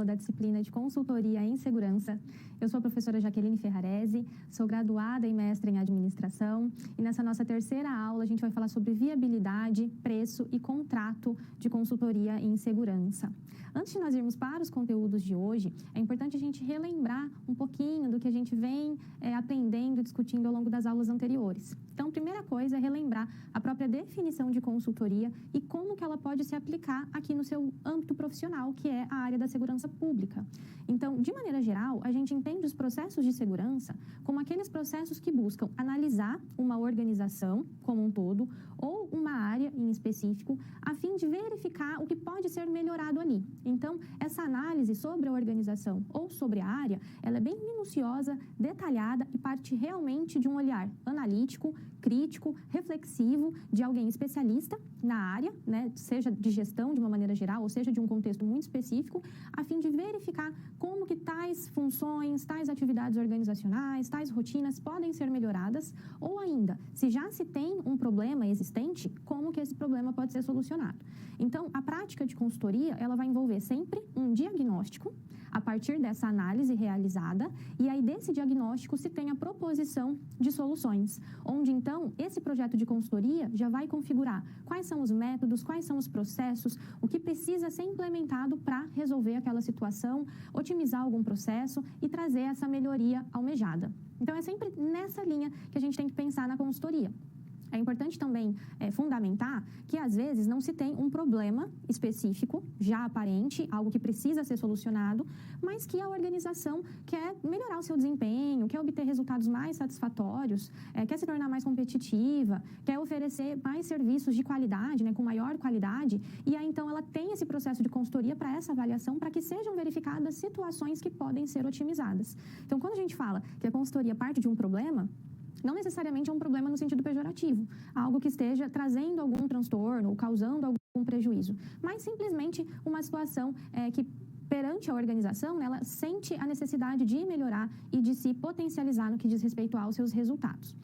aula da disciplina de Consultoria em Segurança. Eu sou a professora Jaqueline Ferrarese, sou graduada e mestre em Administração, e nessa nossa terceira aula a gente vai falar sobre viabilidade, preço e contrato de consultoria em segurança. Antes de nós irmos para os conteúdos de hoje, é importante a gente relembrar um pouquinho do que a gente vem aprendendo e discutindo ao longo das aulas anteriores. Então, a primeira coisa é relembrar a própria definição de consultoria e como que ela pode se aplicar aqui no seu âmbito profissional, que é a área da segurança pública. Então, de maneira geral, a gente entende os processos de segurança como aqueles processos que buscam analisar uma organização como um todo ou uma área em específico, a fim de verificar o que pode ser melhorado ali. Então, essa análise sobre a organização ou sobre a área, ela é bem minuciosa, detalhada e parte realmente de um olhar analítico, crítico, reflexivo de alguém especialista na área, né, seja de gestão de uma maneira geral, ou seja de um contexto muito específico, a fim de verificar como que tais funções, tais atividades organizacionais, tais rotinas podem ser melhoradas, ou ainda, se já se tem um problema existente, como que esse problema pode ser solucionado. Então, a prática de consultoria, ela vai envolver sempre um diagnóstico, a partir dessa análise realizada, e aí desse diagnóstico se tem a proposição de soluções, onde então esse projeto de consultoria já vai configurar quais são os métodos, quais são os processos, o que precisa ser implementado para resolver aquela situação, otimizar algum processo e trazer essa melhoria almejada. Então é sempre nessa linha que a gente tem que pensar na consultoria. É importante também fundamentar que, às vezes, não se tem um problema específico, já aparente, algo que precisa ser solucionado, mas que a organização quer melhorar o seu desempenho, quer obter resultados mais satisfatórios, quer se tornar mais competitiva, quer oferecer mais serviços de qualidade, né, com maior qualidade, e aí, então, ela tem esse processo de consultoria para essa avaliação, para que sejam verificadas situações que podem ser otimizadas. Então, quando a gente fala que a consultoria parte de um problema, não necessariamente é um problema no sentido pejorativo, algo que esteja trazendo algum transtorno ou causando algum prejuízo, mas simplesmente uma situação que, perante a organização, ela sente a necessidade de melhorar e de se potencializar no que diz respeito aos seus resultados.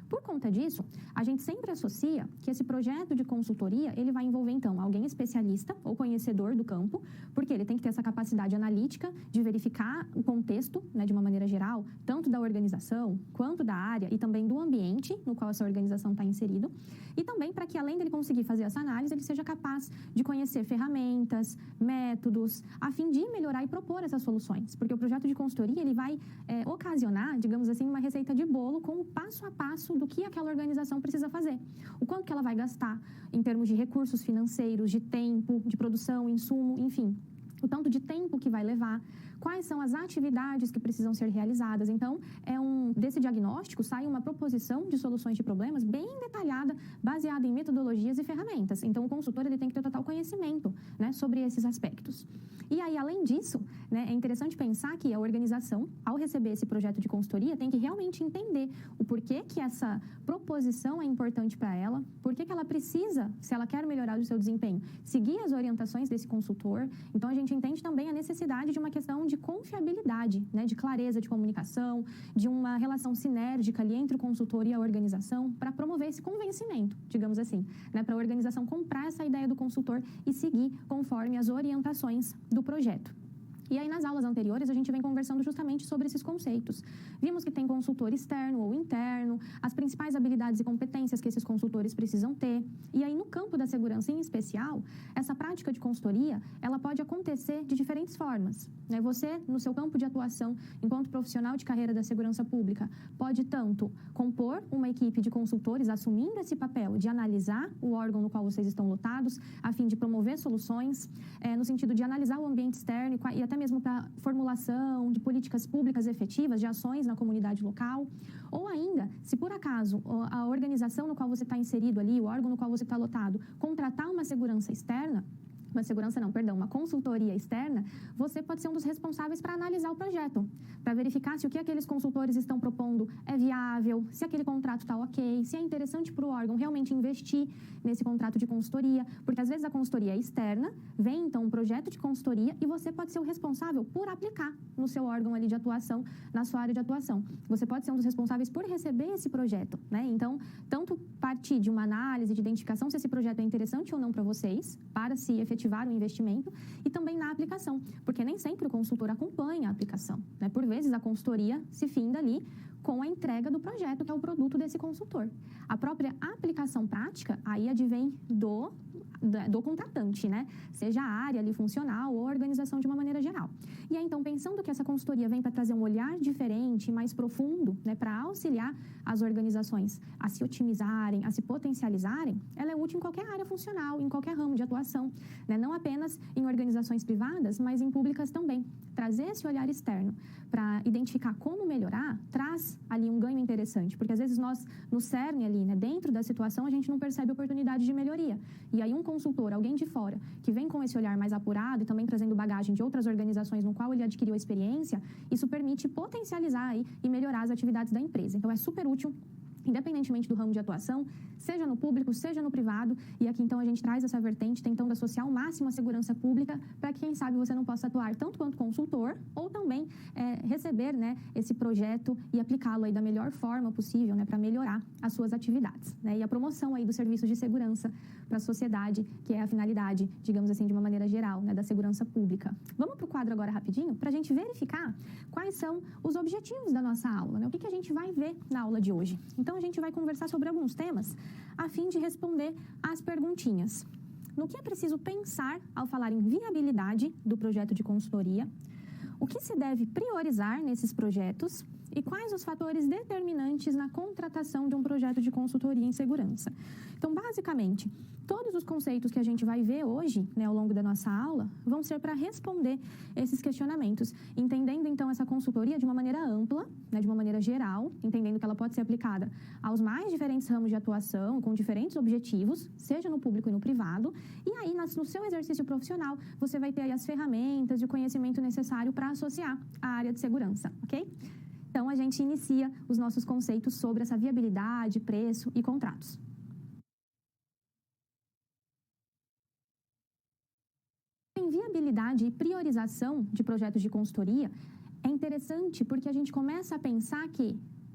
Por conta disso, a gente sempre associa que esse projeto de consultoria, ele vai envolver, então, alguém especialista ou conhecedor do campo, porque ele tem que ter essa capacidade analítica de verificar o contexto, né, de uma maneira geral, tanto da organização, quanto da área e também do ambiente no qual essa organização está inserido, e também para que, além dele conseguir fazer essa análise, ele seja capaz de conhecer ferramentas, métodos, a fim de melhorar e propor essas soluções, porque o projeto de consultoria, ele vai ocasionar, digamos assim, uma receita de bolo com o passo a passo do que aquela organização precisa fazer. O quanto que ela vai gastar em termos de recursos financeiros, de tempo, de produção, insumo, enfim. O tanto de tempo que vai levar, quais são as atividades que precisam ser realizadas. Então, desse diagnóstico sai uma proposição de soluções de problemas bem detalhada, baseada em metodologias e ferramentas. Então, o consultor ele tem que ter total conhecimento, né, sobre esses aspectos. E aí, além disso, né, é interessante pensar que a organização, ao receber esse projeto de consultoria, tem que realmente entender o porquê que essa proposição é importante para ela, porquê que ela precisa, se ela quer melhorar o seu desempenho, seguir as orientações desse consultor. Então, a gente entende também a necessidade de uma questão de confiabilidade, né, de clareza de comunicação, de uma relação sinérgica ali entre o consultor e a organização para promover esse convencimento, digamos assim, né, para a organização comprar essa ideia do consultor e seguir conforme as orientações do projeto. E aí, nas aulas anteriores, a gente vem conversando justamente sobre esses conceitos. Vimos que tem consultor externo ou interno, as principais habilidades e competências que esses consultores precisam ter. E aí, no campo da segurança em especial, essa prática de consultoria, ela pode acontecer de diferentes formas, né? Você, no seu campo de atuação, enquanto profissional de carreira da segurança pública, pode tanto compor uma equipe de consultores assumindo esse papel de analisar o órgão no qual vocês estão lotados, a fim de promover soluções, no sentido de analisar o ambiente externo e até mesmo para formulação de políticas públicas efetivas, de ações na comunidade local, ou ainda, se por acaso a organização no qual você está inserido ali, o órgão no qual você está lotado, contratar uma segurança externa, uma consultoria externa, você pode ser um dos responsáveis para analisar o projeto, para verificar se o que aqueles consultores estão propondo é viável, se aquele contrato está ok, se é interessante para o órgão realmente investir nesse contrato de consultoria, porque às vezes a consultoria é externa, vem então um projeto de consultoria e você pode ser o responsável por aplicar no seu órgão ali de atuação, na sua área de atuação. Você pode ser um dos responsáveis por receber esse projeto, né? Então, tanto partir de uma análise de identificação se esse projeto é interessante ou não para vocês, para se efetivar o investimento e também na aplicação, porque nem sempre o consultor acompanha a aplicação, né? Por vezes, a consultoria se finda ali com a entrega do projeto, que é o produto desse consultor. A própria aplicação prática, aí advém do contratante, né? Seja a área ali funcional ou a organização de uma maneira geral. E aí, então, pensando que essa consultoria vem para trazer um olhar diferente, mais profundo, né, para auxiliar as organizações a se otimizarem, a se potencializarem, ela é útil em qualquer área funcional, em qualquer ramo de atuação, né? Não apenas em organizações privadas, mas em públicas também. Trazer esse olhar externo para identificar como melhorar, traz ali um ganho interessante, porque às vezes nós, no cerne ali, né, dentro da situação, a gente não percebe oportunidade de melhoria. E aí um consultor, alguém de fora, que vem com esse olhar mais apurado e também trazendo bagagem de outras organizações no qual ele adquiriu experiência, isso permite potencializar aí e melhorar as atividades da empresa. Então, é super útil, independentemente do ramo de atuação, seja no público, seja no privado. E aqui, então, a gente traz essa vertente, tentando associar ao máximo a segurança pública, para que, quem sabe, você não possa atuar tanto quanto consultor, ou também receber, né, esse projeto e aplicá-lo aí da melhor forma possível, né, para melhorar as suas atividades, né, e a promoção aí dos serviços de segurança para a sociedade, que é a finalidade, digamos assim, de uma maneira geral, né, da segurança pública. Vamos para o quadro agora rapidinho, para a gente verificar quais são os objetivos da nossa aula, né, o que a gente vai ver na aula de hoje. Então, a gente vai conversar sobre alguns temas a fim de responder às perguntinhas. No que é preciso pensar ao falar em viabilidade do projeto de consultoria? O que se deve priorizar nesses projetos? E quais os fatores determinantes na contratação de um projeto de consultoria em segurança? Então, basicamente, todos os conceitos que a gente vai ver hoje, né, ao longo da nossa aula, vão ser para responder esses questionamentos, entendendo, então, essa consultoria de uma maneira ampla, né, de uma maneira geral, entendendo que ela pode ser aplicada aos mais diferentes ramos de atuação, com diferentes objetivos, seja no público e no privado, e aí, no seu exercício profissional, você vai ter aí as ferramentas e o conhecimento necessário para associar a área de segurança, ok? Então, a gente inicia os nossos conceitos sobre essa viabilidade, preço e contratos. Em viabilidade e priorização de projetos de consultoria, é interessante porque a gente começa a pensar que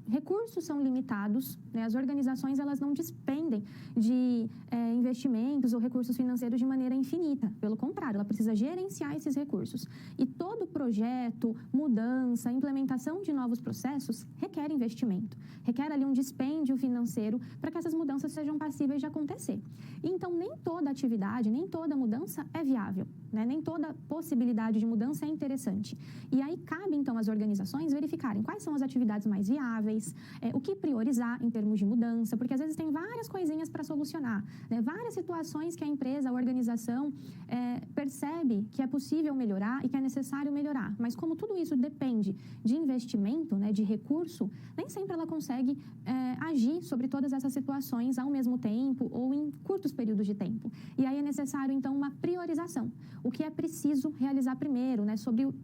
recursos são limitados, né? As organizações elas não despendem de investimentos ou recursos financeiros de maneira infinita. Pelo contrário, ela precisa gerenciar esses recursos. E todo projeto, mudança, implementação de novos processos requer investimento. Requer ali um dispêndio financeiro para que essas mudanças sejam passíveis de acontecer. E, então, nem toda atividade, nem toda mudança é viável, né? Nem toda possibilidade de mudança é interessante. E aí cabe, então, às organizações verificarem quais são as atividades mais viáveis, o que priorizar em termos de mudança, porque às vezes tem várias coisinhas para solucionar, né? Várias situações que a empresa, a organização percebe que é possível melhorar e que é necessário melhorar. Mas como tudo isso depende de investimento, né, de recurso, nem sempre ela consegue agir sobre todas essas situações ao mesmo tempo ou em curtos períodos de tempo. E aí é necessário, então, uma priorização. O que é preciso realizar primeiro, né, sobre o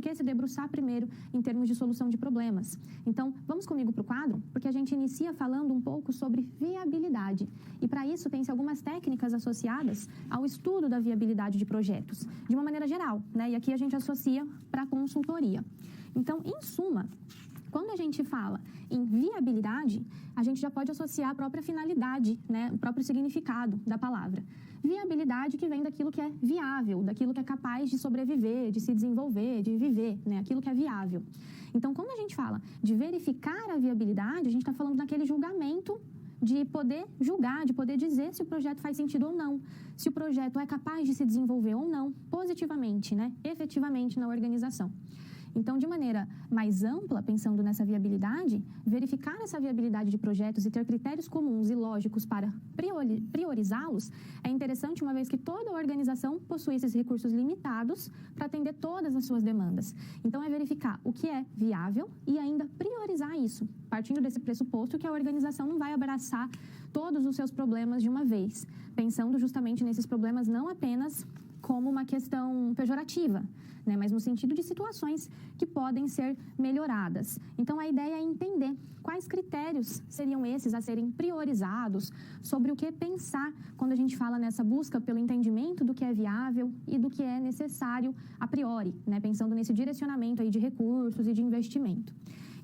que se debruçar primeiro em termos de solução de problemas. Então, vamos comigo para o quadro, porque a gente inicia falando um pouco sobre viabilidade. E para isso tem-se algumas técnicas associadas ao estudo da viabilidade de projetos, de uma maneira geral, né? E aqui a gente associa para a consultoria. Então, em suma, quando a gente fala em viabilidade, a gente já pode associar a própria finalidade, né, o próprio significado da palavra. Viabilidade que vem daquilo que é viável, daquilo que é capaz de sobreviver, de se desenvolver, de viver, né, aquilo que é viável. Então, quando a gente fala de verificar a viabilidade, a gente está falando daquele julgamento de poder julgar, de poder dizer se o projeto faz sentido ou não, se o projeto é capaz de se desenvolver ou não, positivamente, né, efetivamente na organização. Então, de maneira mais ampla, pensando nessa viabilidade, verificar essa viabilidade de projetos e ter critérios comuns e lógicos para priorizá-los é interessante, uma vez que toda organização possui esses recursos limitados para atender todas as suas demandas. Então, é verificar o que é viável e ainda priorizar isso, partindo desse pressuposto que a organização não vai abraçar todos os seus problemas de uma vez, pensando justamente nesses problemas não apenas como uma questão pejorativa, né, mas no sentido de situações que podem ser melhoradas. Então, a ideia é entender quais critérios seriam esses a serem priorizados, sobre o que pensar quando a gente fala nessa busca pelo entendimento do que é viável e do que é necessário a priori, né, pensando nesse direcionamento aí de recursos e de investimento.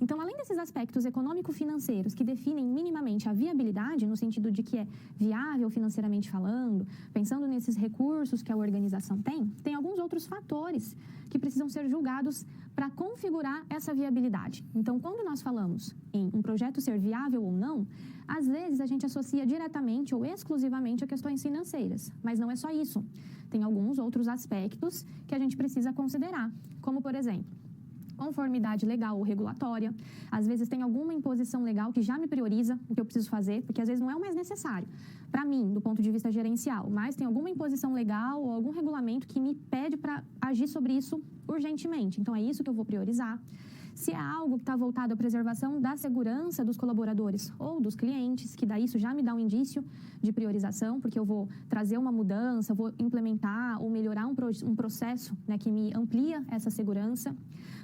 Então, além desses aspectos econômico-financeiros que definem minimamente a viabilidade, no sentido de que é viável financeiramente falando, pensando nesses recursos que a organização tem alguns outros fatores que precisam ser julgados para configurar essa viabilidade. Então, quando nós falamos em um projeto ser viável ou não, às vezes a gente associa diretamente ou exclusivamente a questões financeiras, mas não é só isso. Tem alguns outros aspectos que a gente precisa considerar, como, por exemplo, conformidade legal ou regulatória. Às vezes tem alguma imposição legal que já me prioriza o que eu preciso fazer, porque às vezes não é o mais necessário para mim, do ponto de vista gerencial, mas tem alguma imposição legal ou algum regulamento que me pede para agir sobre isso urgentemente. Então, é isso que eu vou priorizar. Se é algo que está voltado à preservação da segurança dos colaboradores ou dos clientes, que daí isso já me dá um indício de priorização, porque eu vou trazer uma mudança, vou implementar ou melhorar um processo, né, que me amplia essa segurança.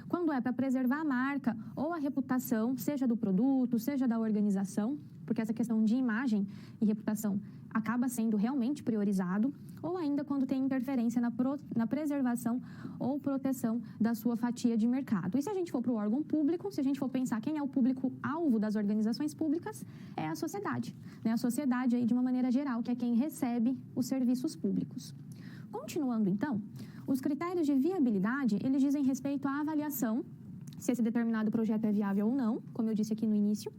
Quando é para preservar a marca ou a reputação, seja do produto, seja da organização, porque essa questão de imagem e reputação acaba sendo realmente priorizado, ou ainda quando tem interferência na preservação ou proteção da sua fatia de mercado. E se a gente for para o órgão público, se a gente for pensar quem é o público-alvo das organizações públicas, é a sociedade, né? A sociedade aí de uma maneira geral, que é quem recebe os serviços públicos. Continuando então, os critérios de viabilidade, eles dizem respeito à avaliação se esse determinado projeto é viável ou não, como eu disse aqui no início.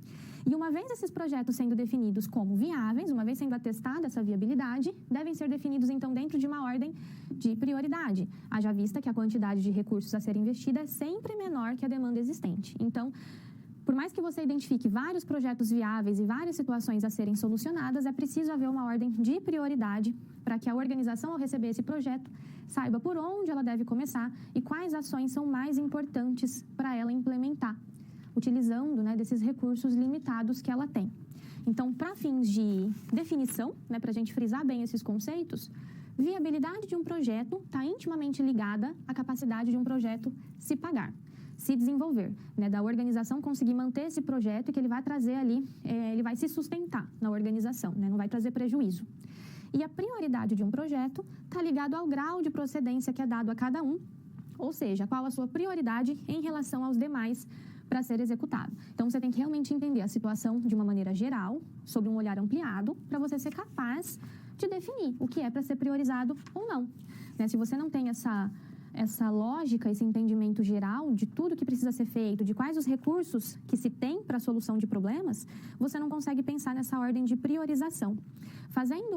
E uma vez esses projetos sendo definidos como viáveis, uma vez sendo atestada essa viabilidade, devem ser definidos, então, dentro de uma ordem de prioridade, haja vista que a quantidade de recursos a ser investida é sempre menor que a demanda existente. Então, por mais que você identifique vários projetos viáveis e várias situações a serem solucionadas, é preciso haver uma ordem de prioridade para que a organização, ao receber esse projeto, saiba por onde ela deve começar e quais ações são mais importantes para ela implementar, utilizando, né, desses recursos limitados que ela tem. Então, para fins de definição, né, para a gente frisar bem esses conceitos, viabilidade de um projeto está intimamente ligada à capacidade de um projeto se pagar, se desenvolver, né, da organização conseguir manter esse projeto e que ele vai trazer ali, ele vai se sustentar na organização, né, não vai trazer prejuízo. E a prioridade de um projeto está ligado ao grau de procedência que é dado a cada um, ou seja, qual a sua prioridade em relação aos demais para ser executado. Então, você tem que realmente entender a situação de uma maneira geral, sob um olhar ampliado, para você ser capaz de definir o que é para ser priorizado ou não. Né? Se você não tem essa lógica, esse entendimento geral de tudo que precisa ser feito, de quais os recursos que se tem para a solução de problemas, você não consegue pensar nessa ordem de priorização. Fazendo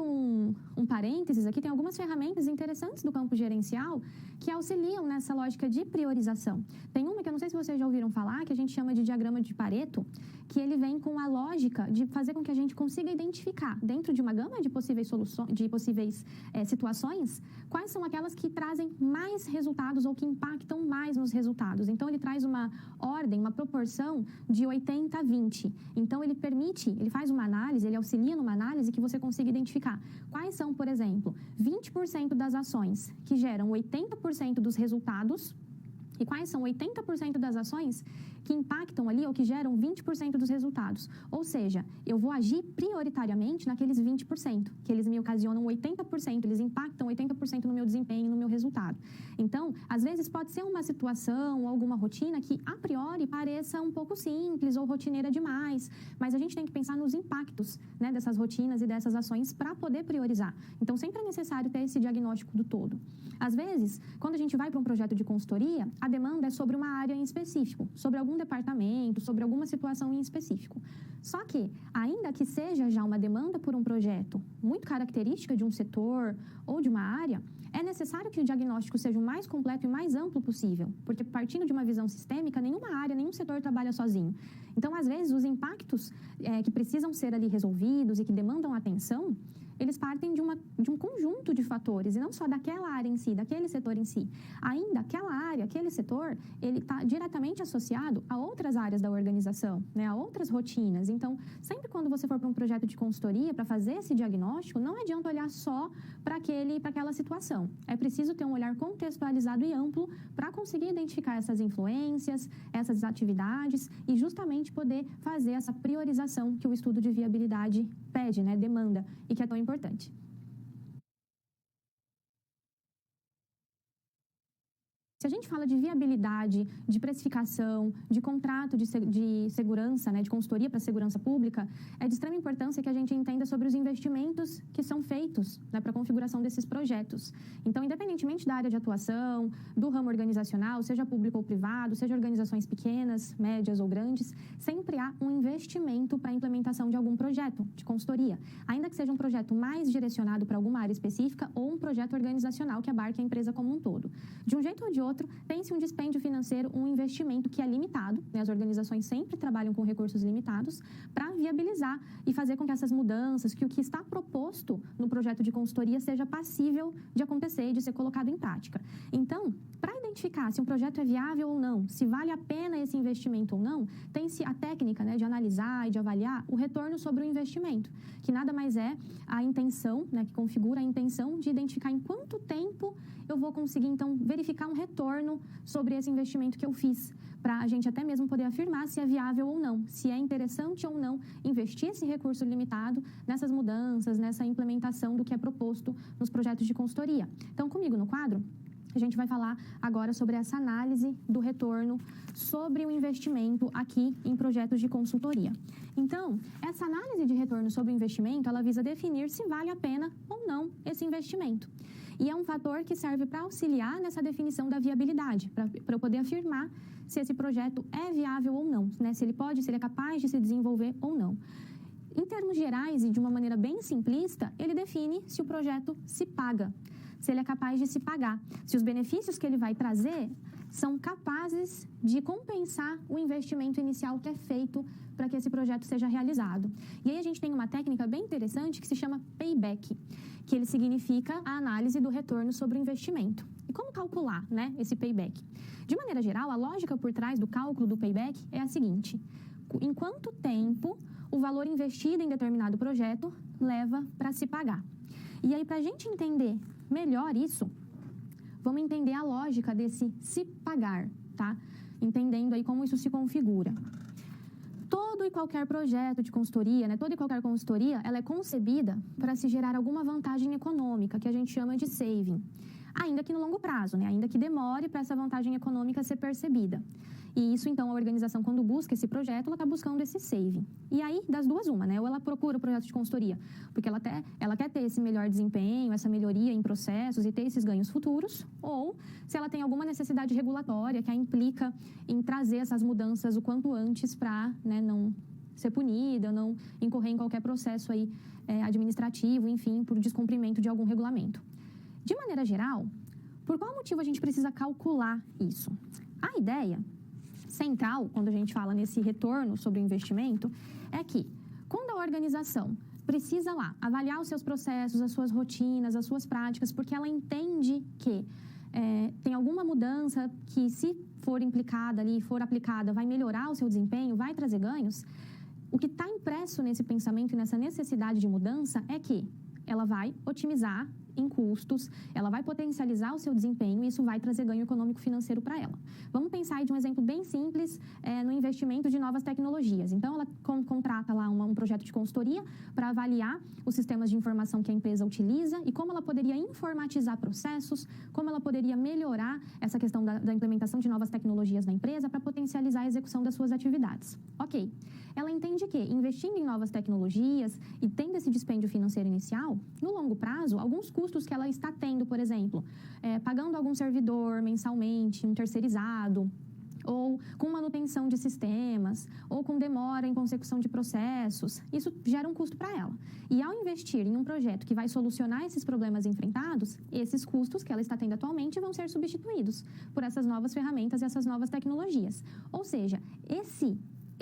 um parênteses aqui, tem algumas ferramentas interessantes do campo gerencial que auxiliam nessa lógica de priorização. Tem uma que eu não sei se vocês já ouviram falar, que a gente chama de diagrama de Pareto, que ele vem com a lógica de fazer com que a gente consiga identificar, dentro de uma gama de possíveis situações, quais são aquelas que trazem mais resultados ou que impactam mais nos resultados. Então, ele traz uma ordem, uma proporção de 80-20. Então, ele faz uma análise, ele auxilia numa análise que você consiga identificar quais são, por exemplo, 20% das ações que geram 80% dos resultados e quais são 80% das ações que impactam ali ou que geram 20% dos resultados. Ou seja, eu vou agir prioritariamente naqueles 20%, que eles me ocasionam 80%, eles impactam 80% no meu desempenho, no meu resultado. Então, às vezes pode ser uma situação ou alguma rotina que, a priori, pareça um pouco simples ou rotineira demais, mas a gente tem que pensar nos impactos, né, dessas rotinas e dessas ações para poder priorizar. Então, sempre é necessário ter esse diagnóstico do todo. Às vezes, quando a gente vai para um projeto de consultoria, a demanda é sobre uma área em específico, sobre algum departamento, sobre alguma situação em específico. Só que, ainda que seja já uma demanda por um projeto muito característica de um setor ou de uma área, é necessário que o diagnóstico seja o mais completo e mais amplo possível, porque partindo de uma visão sistêmica, nenhuma área, nenhum setor trabalha sozinho. Então, às vezes, os impactos que precisam ser ali resolvidos e que demandam atenção, eles partem de um conjunto de fatores, e não só daquela área em si, daquele setor em si. Ainda aquela área, aquele setor, ele está diretamente associado a outras áreas da organização, né, a outras rotinas. Então, sempre quando você for para um projeto de consultoria para fazer esse diagnóstico, não adianta olhar só para aquela situação. É preciso ter um olhar contextualizado e amplo para conseguir identificar essas influências, essas atividades e justamente poder fazer essa priorização que o estudo de viabilidade pede, né, demanda, e que é tão importante. Se a gente fala de viabilidade, de precificação, de contrato de segurança, né, de consultoria para a segurança pública, é de extrema importância que a gente entenda sobre os investimentos que são feitos, né, para a configuração desses projetos. Então, independentemente da área de atuação, do ramo organizacional, seja público ou privado, seja organizações pequenas, médias ou grandes, sempre há um investimento para a implementação de algum projeto de consultoria, ainda que seja um projeto mais direcionado para alguma área específica ou um projeto organizacional que abarque a empresa como um todo. De um jeito ou de outro, tem-se um dispêndio financeiro, um investimento que é limitado, né? As organizações sempre trabalham com recursos limitados para viabilizar e fazer com que essas mudanças, que o que está proposto no projeto de consultoria seja passível de acontecer e de ser colocado em prática. Então, para identificar se um projeto é viável ou não, se vale a pena esse investimento ou não, tem-se a técnica, né, de analisar e de avaliar o retorno sobre o investimento, que nada mais é a intenção, né, que configura a intenção de identificar em quanto tempo eu vou conseguir, então, verificar um retorno sobre esse investimento que eu fiz, para a gente até mesmo poder afirmar se é viável ou não, se é interessante ou não investir esse recurso limitado nessas mudanças, nessa implementação do que é proposto nos projetos de consultoria. Então, comigo no quadro, a gente vai falar agora sobre essa análise do retorno sobre o investimento aqui em projetos de consultoria. Então, essa análise de retorno sobre o investimento, ela visa definir se vale a pena ou não esse investimento. E é um fator que serve para auxiliar nessa definição da viabilidade, para eu poder afirmar se esse projeto é viável ou não, né? Se ele é capaz de se desenvolver ou não. Em termos gerais e de uma maneira bem simplista, ele define se o projeto se paga, se ele é capaz de se pagar, se os benefícios que ele vai trazer são capazes de compensar o investimento inicial que é feito para que esse projeto seja realizado. E aí a gente tem uma técnica bem interessante que se chama payback, que ele significa a análise do retorno sobre o investimento. E como calcular, né, esse payback? De maneira geral, a lógica por trás do cálculo do payback é a seguinte: em quanto tempo o valor investido em determinado projeto leva para se pagar? E aí, para a gente entender melhor isso, vamos entender a lógica desse se pagar, tá? Entendendo aí como isso se configura. Todo e qualquer projeto de consultoria, né, toda e qualquer consultoria, ela é concebida para se gerar alguma vantagem econômica, que a gente chama de saving. Ainda que no longo prazo, né, ainda que demore para essa vantagem econômica ser percebida. E isso, então, a organização, quando busca esse projeto, ela está buscando esse saving. E aí, das duas, uma, né? Ou ela procura o projeto de consultoria, porque ela quer ter esse melhor desempenho, essa melhoria em processos e ter esses ganhos futuros, ou se ela tem alguma necessidade regulatória que a implica em trazer essas mudanças o quanto antes para, né, não ser punida, não incorrer em qualquer processo aí, administrativo, enfim, por descumprimento de algum regulamento. De maneira geral, por qual motivo a gente precisa calcular isso? A ideia central, quando a gente fala nesse retorno sobre o investimento, é que quando a organização precisa lá avaliar os seus processos, as suas rotinas, as suas práticas, porque ela entende que tem alguma mudança que, se for implicada ali, for aplicada, vai melhorar o seu desempenho, vai trazer ganhos, o que está impresso nesse pensamento e nessa necessidade de mudança é que ela vai otimizar em custos, ela vai potencializar o seu desempenho e isso vai trazer ganho econômico financeiro para ela. Vamos pensar aí de um exemplo bem simples no investimento de novas tecnologias. Então, ela contrata lá um projeto de consultoria para avaliar os sistemas de informação que a empresa utiliza e como ela poderia informatizar processos, como ela poderia melhorar essa questão da implementação de novas tecnologias na empresa para potencializar a execução das suas atividades. Ok. Ela entende que, investindo em novas tecnologias e tendo esse dispêndio financeiro inicial, no longo prazo, alguns custos que ela está tendo, por exemplo, pagando algum servidor mensalmente, um terceirizado, ou com manutenção de sistemas, ou com demora em consecução de processos, isso gera um custo para ela. E ao investir em um projeto que vai solucionar esses problemas enfrentados, esses custos que ela está tendo atualmente vão ser substituídos por essas novas ferramentas e essas novas tecnologias. Ou seja,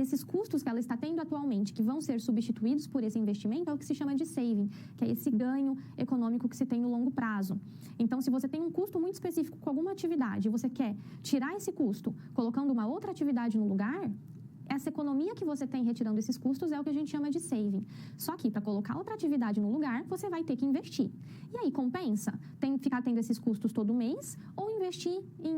esses custos que ela está tendo atualmente, que vão ser substituídos por esse investimento, é o que se chama de saving, que é esse ganho econômico que se tem no longo prazo. Então, se você tem um custo muito específico com alguma atividade e você quer tirar esse custo colocando uma outra atividade no lugar, essa economia que você tem retirando esses custos é o que a gente chama de saving. Só que, para colocar outra atividade no lugar, você vai ter que investir. E aí, compensa ficar tendo esses custos todo mês ou investir em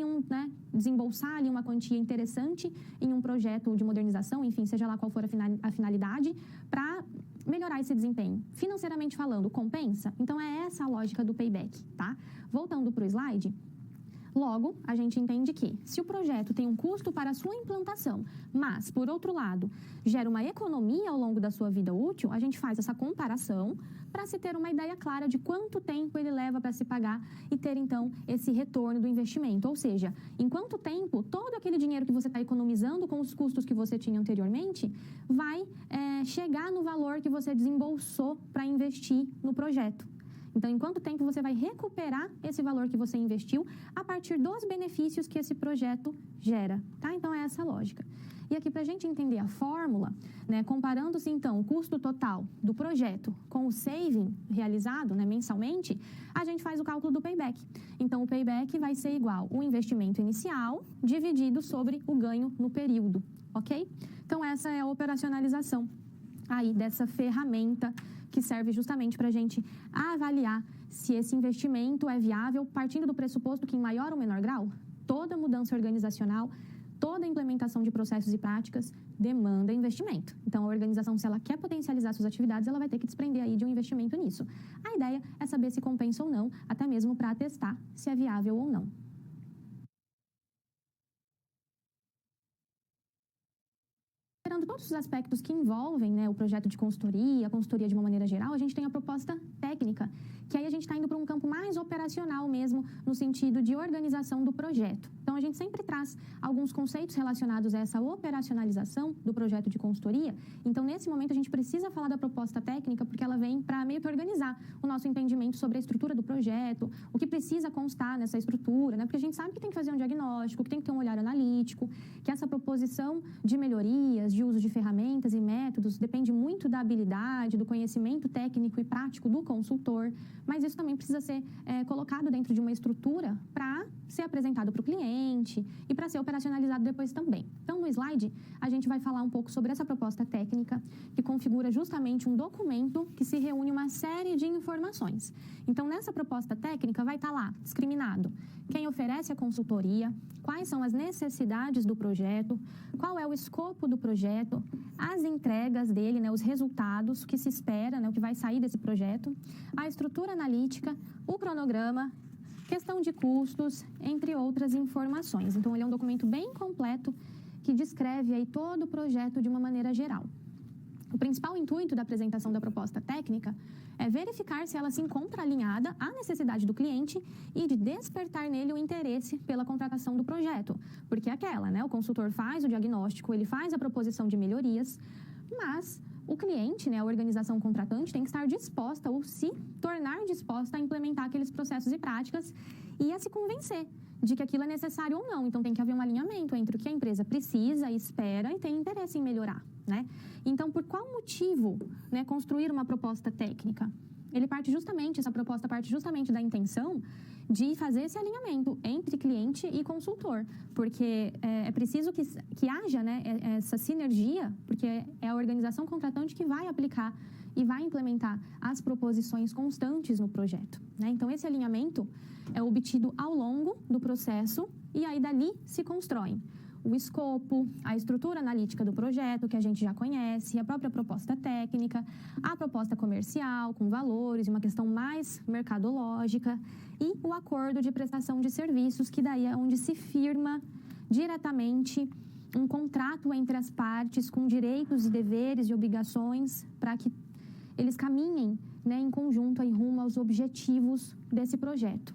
desembolsar ali uma quantia interessante em um projeto de modernização, enfim, seja lá qual for a finalidade, para melhorar esse desempenho. Financeiramente falando, compensa? Então, é essa a lógica do payback, tá? Voltando para o slide, Logo, a gente entende que, se o projeto tem um custo para a sua implantação, mas, por outro lado, gera uma economia ao longo da sua vida útil, a gente faz essa comparação para se ter uma ideia clara de quanto tempo ele leva para se pagar e ter, então, esse retorno do investimento. Ou seja, em quanto tempo todo aquele dinheiro que você está economizando com os custos que você tinha anteriormente vai chegar no valor que você desembolsou para investir no projeto. Então, em quanto tempo você vai recuperar esse valor que você investiu a partir dos benefícios que esse projeto gera, tá? Então, é essa a lógica. E aqui, para a gente entender a fórmula, né, comparando-se, então, o custo total do projeto com o saving realizado, né, mensalmente, a gente faz o cálculo do payback. Então, o payback vai ser igual o investimento inicial dividido sobre o ganho no período, ok? Então, essa é a operacionalização aí dessa ferramenta que serve justamente para a gente avaliar se esse investimento é viável, partindo do pressuposto que, em maior ou menor grau, toda mudança organizacional, toda implementação de processos e práticas demanda investimento. Então, a organização, se ela quer potencializar suas atividades, ela vai ter que desprender aí de um investimento nisso. A ideia é saber se compensa ou não, até mesmo para atestar se é viável ou não. Considerando todos os aspectos que envolvem, né, o projeto de consultoria, a consultoria de uma maneira geral, a gente tem a proposta técnica, que aí a gente está indo para um campo mais operacional mesmo, no sentido de organização do projeto. Então, a gente sempre traz alguns conceitos relacionados a essa operacionalização do projeto de consultoria. Então, nesse momento, a gente precisa falar da proposta técnica, porque ela vem para meio que organizar o nosso entendimento sobre a estrutura do projeto, o que precisa constar nessa estrutura, né? Porque a gente sabe que tem que fazer um diagnóstico, que tem que ter um olhar analítico, que essa proposição de melhorias, de uso de ferramentas e métodos, depende muito da habilidade, do conhecimento técnico e prático do consultor, mas isso também precisa ser colocado dentro de uma estrutura para ser apresentado para o cliente e para ser operacionalizado depois também. Então, no slide, a gente vai falar um pouco sobre essa proposta técnica, que configura justamente um documento que se reúne uma série de informações. Então, nessa proposta técnica, vai estar lá, discriminado, quem oferece a consultoria, quais são as necessidades do projeto, qual é o escopo do projeto, as entregas dele, né, os resultados, o que se espera, né, o que vai sair desse projeto, a estrutura analítica, o cronograma, questão de custos, entre outras informações. Então, ele é um documento bem completo que descreve aí todo o projeto de uma maneira geral. O principal intuito da apresentação da proposta técnica é verificar se ela se encontra alinhada à necessidade do cliente e de despertar nele o interesse pela contratação do projeto. Porque é aquela, né? O consultor faz o diagnóstico, ele faz a proposição de melhorias, mas o cliente, né, a organização contratante, tem que estar disposta ou se tornar disposta a implementar aqueles processos e práticas e a se convencer de que aquilo é necessário ou não. Então, tem que haver um alinhamento entre o que a empresa precisa, espera e tem interesse em melhorar, né? Então, por qual motivo, né, construir uma proposta técnica? Essa proposta parte justamente da intenção de fazer esse alinhamento entre cliente e consultor, porque é preciso que haja, né, essa sinergia, porque é a organização contratante que vai aplicar e vai implementar as proposições constantes no projeto, né? Então, esse alinhamento é obtido ao longo do processo e aí dali se constroem o escopo, a estrutura analítica do projeto, que a gente já conhece, a própria proposta técnica, a proposta comercial, com valores, uma questão mais mercadológica, e o acordo de prestação de serviços, que daí é onde se firma diretamente um contrato entre as partes, com direitos e deveres e obrigações, para que eles caminhem, né, em conjunto aí, rumo aos objetivos desse projeto.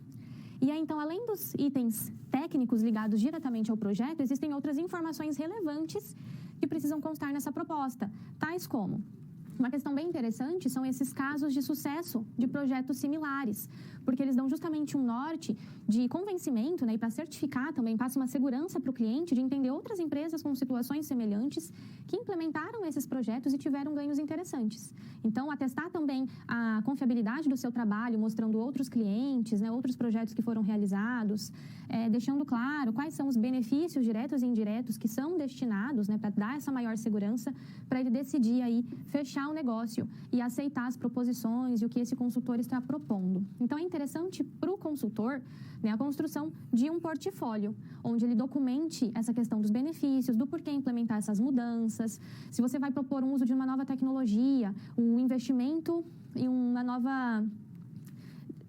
E aí, então, além dos itens técnicos ligados diretamente ao projeto, existem outras informações relevantes que precisam constar nessa proposta, tais como: uma questão bem interessante são esses casos de sucesso de projetos similares, porque eles dão justamente um norte de convencimento, né, e para certificar também, passa uma segurança para o cliente de entender outras empresas com situações semelhantes que implementaram esses projetos e tiveram ganhos interessantes. Então, atestar também a confiabilidade do seu trabalho, mostrando outros clientes, né, outros projetos que foram realizados, deixando claro quais são os benefícios diretos e indiretos que são destinados, né, para dar essa maior segurança, para ele decidir aí fechar o negócio e aceitar as proposições e o que esse consultor está propondo. Então, é interessante para o consultor, né, a construção de um portfólio, onde ele documente essa questão dos benefícios, do porquê implementar essas mudanças, se você vai propor um uso de uma nova tecnologia, o investimento em uma nova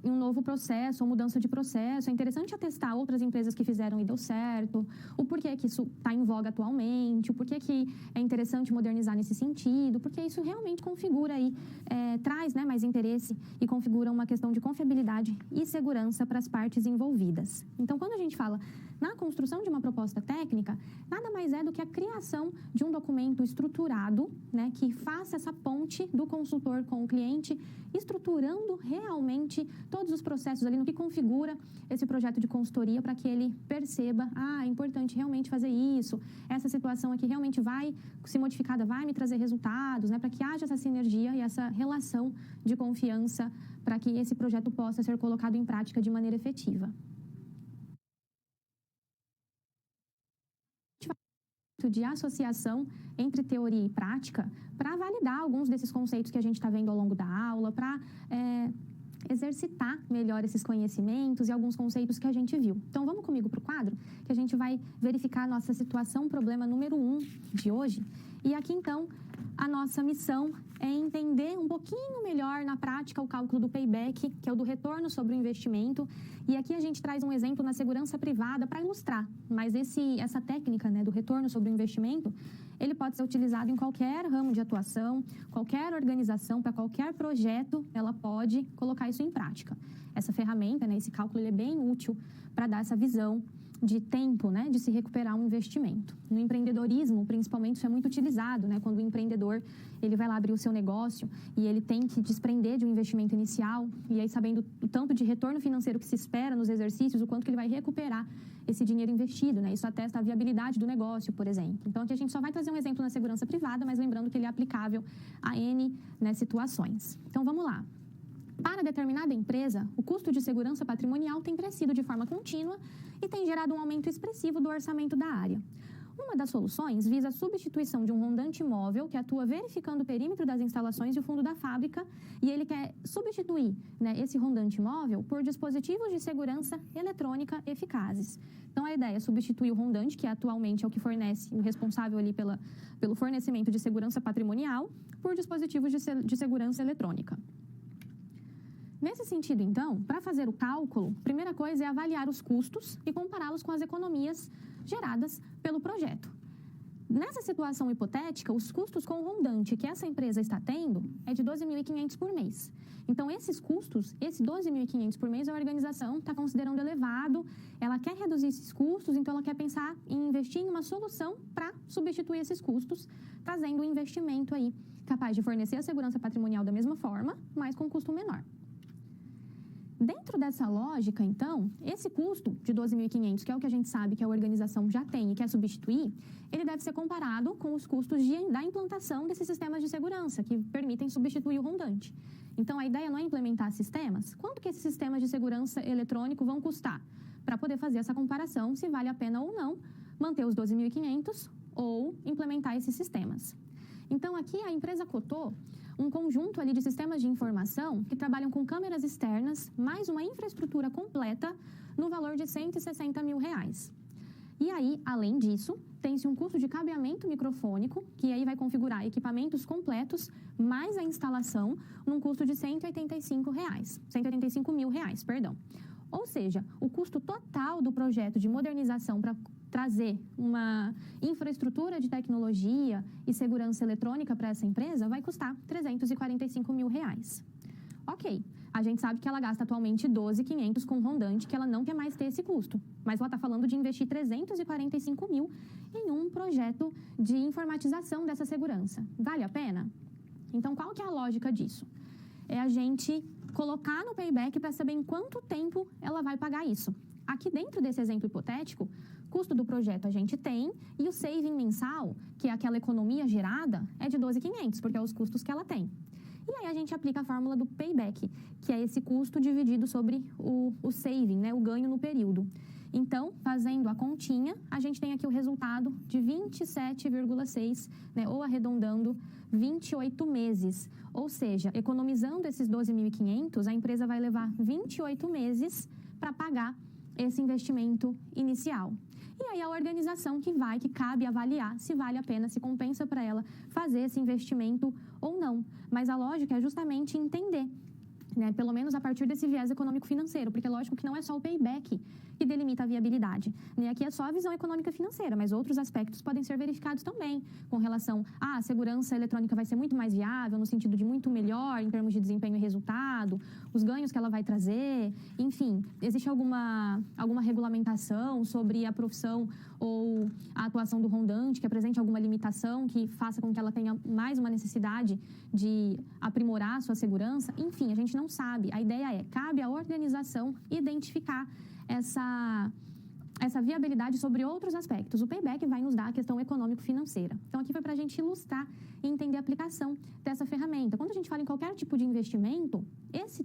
em um novo processo ou mudança de processo. É interessante atestar outras empresas que fizeram e deu certo, o porquê que isso está em voga atualmente, o porquê que é interessante modernizar nesse sentido, porque isso realmente configura aí, traz, né, mais interesse e configura uma questão de confiabilidade e segurança para as partes envolvidas. Então, quando a gente fala na construção de uma proposta técnica, nada mais é do que a criação de um documento estruturado, né, que faça essa ponte do consultor com o cliente, estruturando realmente todos os processos ali no que configura esse projeto de consultoria para que ele perceba, é importante realmente fazer isso, essa situação aqui realmente vai, se modificada, vai me trazer resultados, né, para que haja essa sinergia e essa relação de confiança para que esse projeto possa ser colocado em prática de maneira efetiva. De associação entre teoria e prática para validar alguns desses conceitos que a gente está vendo ao longo da aula, para exercitar melhor esses conhecimentos e alguns conceitos que a gente viu. Então, vamos comigo para o quadro, que a gente vai verificar a nossa situação, problema número 1 de hoje. E aqui, então, a nossa missão é entender um pouquinho melhor na prática o cálculo do payback, que é o do retorno sobre o investimento. E aqui a gente traz um exemplo na segurança privada para ilustrar. Mas essa técnica, né, do retorno sobre o investimento, ele pode ser utilizado em qualquer ramo de atuação, qualquer organização, para qualquer projeto, ela pode colocar isso em prática. Essa ferramenta, né, esse cálculo, ele é bem útil para dar essa visão de tempo, né, de se recuperar um investimento. No empreendedorismo, principalmente, isso é muito utilizado, né, quando o empreendedor ele vai lá abrir o seu negócio e ele tem que desprender de um investimento inicial, e aí sabendo o tanto de retorno financeiro que se espera nos exercícios, o quanto que ele vai recuperar esse dinheiro investido, né? Isso atesta a viabilidade do negócio, por exemplo. Então, aqui a gente só vai trazer um exemplo na segurança privada, mas lembrando que ele é aplicável a N, né, situações. Então, vamos lá. Para determinada empresa, o custo de segurança patrimonial tem crescido de forma contínua e tem gerado um aumento expressivo do orçamento da área. Uma das soluções visa a substituição de um rondante móvel que atua verificando o perímetro das instalações e o fundo da fábrica, e ele quer substituir, né, esse rondante móvel por dispositivos de segurança eletrônica eficazes. Então, a ideia é substituir o rondante, que atualmente é o que fornece, o responsável ali pelo fornecimento de segurança patrimonial, por dispositivos de segurança eletrônica. Nesse sentido, então, para fazer o cálculo, a primeira coisa é avaliar os custos e compará-los com as economias geradas pelo projeto. Nessa situação hipotética, os custos com o rondante que essa empresa está tendo é de R$ 12.500 por mês. Então, esses custos, esse R$ 12.500 por mês, a organização está considerando elevado, ela quer reduzir esses custos, então ela quer pensar em investir em uma solução para substituir esses custos, trazendo um investimento aí capaz de fornecer a segurança patrimonial da mesma forma, mas com custo menor. Dentro dessa lógica, então, esse custo de R$ 12.500, que é o que a gente sabe que a organização já tem e quer substituir, ele deve ser comparado com os custos da implantação desses sistemas de segurança, que permitem substituir o rondante. Então, a ideia não é implementar sistemas. Quanto que esses sistemas de segurança eletrônico vão custar? Para poder fazer essa comparação, se vale a pena ou não manter os 12.500 ou implementar esses sistemas. Então, aqui a empresa cotou um conjunto ali de sistemas de informação que trabalham com câmeras externas, mais uma infraestrutura completa no valor de R$ 160 mil. E aí, além disso, tem-se um custo de cabeamento microfônico, que aí vai configurar equipamentos completos, mais a instalação, num custo de R$ 185 mil. Ou seja, o custo total do projeto de modernização para trazer uma infraestrutura de tecnologia e segurança eletrônica para essa empresa vai custar R$ 345 mil. Ok, a gente sabe que ela gasta atualmente R$ 12.500 com rondante, que ela não quer mais ter esse custo, mas ela está falando de investir R$ 345 mil em um projeto de informatização dessa segurança. Vale a pena? Então, qual que é a lógica disso? É a gente colocar no payback para saber em quanto tempo ela vai pagar isso. Aqui dentro desse exemplo hipotético, custo do projeto a gente tem e o saving mensal, que é aquela economia gerada, é de R$ 12.500, porque é os custos que ela tem. E aí a gente aplica a fórmula do payback, que é esse custo dividido sobre o saving, né, o ganho no período. Então, fazendo a continha, a gente tem aqui o resultado de 27,6, né, ou arredondando, 28 meses. Ou seja, economizando esses 12.500, a empresa vai levar 28 meses para pagar esse investimento inicial. E aí a organização que cabe avaliar se vale a pena, se compensa para ela fazer esse investimento ou não. Mas a lógica é justamente entender né, pelo menos a partir desse viés econômico-financeiro, porque lógico que não é só o payback que delimita a viabilidade, né? Aqui é só a visão econômica financeira, mas outros aspectos podem ser verificados também, com relação a segurança eletrônica vai ser muito mais viável, no sentido de muito melhor em termos de desempenho e resultado, os ganhos que ela vai trazer, enfim, existe alguma regulamentação sobre a profissão ou a atuação do rondante que apresente alguma limitação que faça com que ela tenha mais uma necessidade de aprimorar a sua segurança? Enfim, a gente não sabe. A ideia é, cabe à organização identificar essa viabilidade sobre outros aspectos. O payback vai nos dar a questão econômico-financeira. Então, aqui foi para a gente ilustrar e entender a aplicação dessa ferramenta. Quando a gente fala em qualquer tipo de investimento,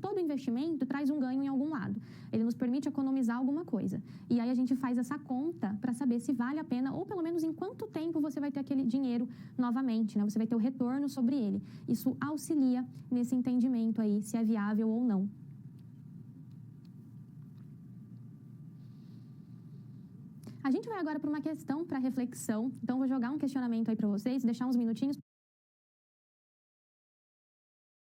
todo investimento traz um ganho em algum lado. Ele nos permite economizar alguma coisa. E aí a gente faz essa conta para saber se vale a pena, ou pelo menos em quanto tempo você vai ter aquele dinheiro novamente, né? Você vai ter o retorno sobre ele. Isso auxilia nesse entendimento aí, se é viável ou não. A gente vai agora para uma questão para reflexão. Então, vou jogar um questionamento aí para vocês, deixar uns minutinhos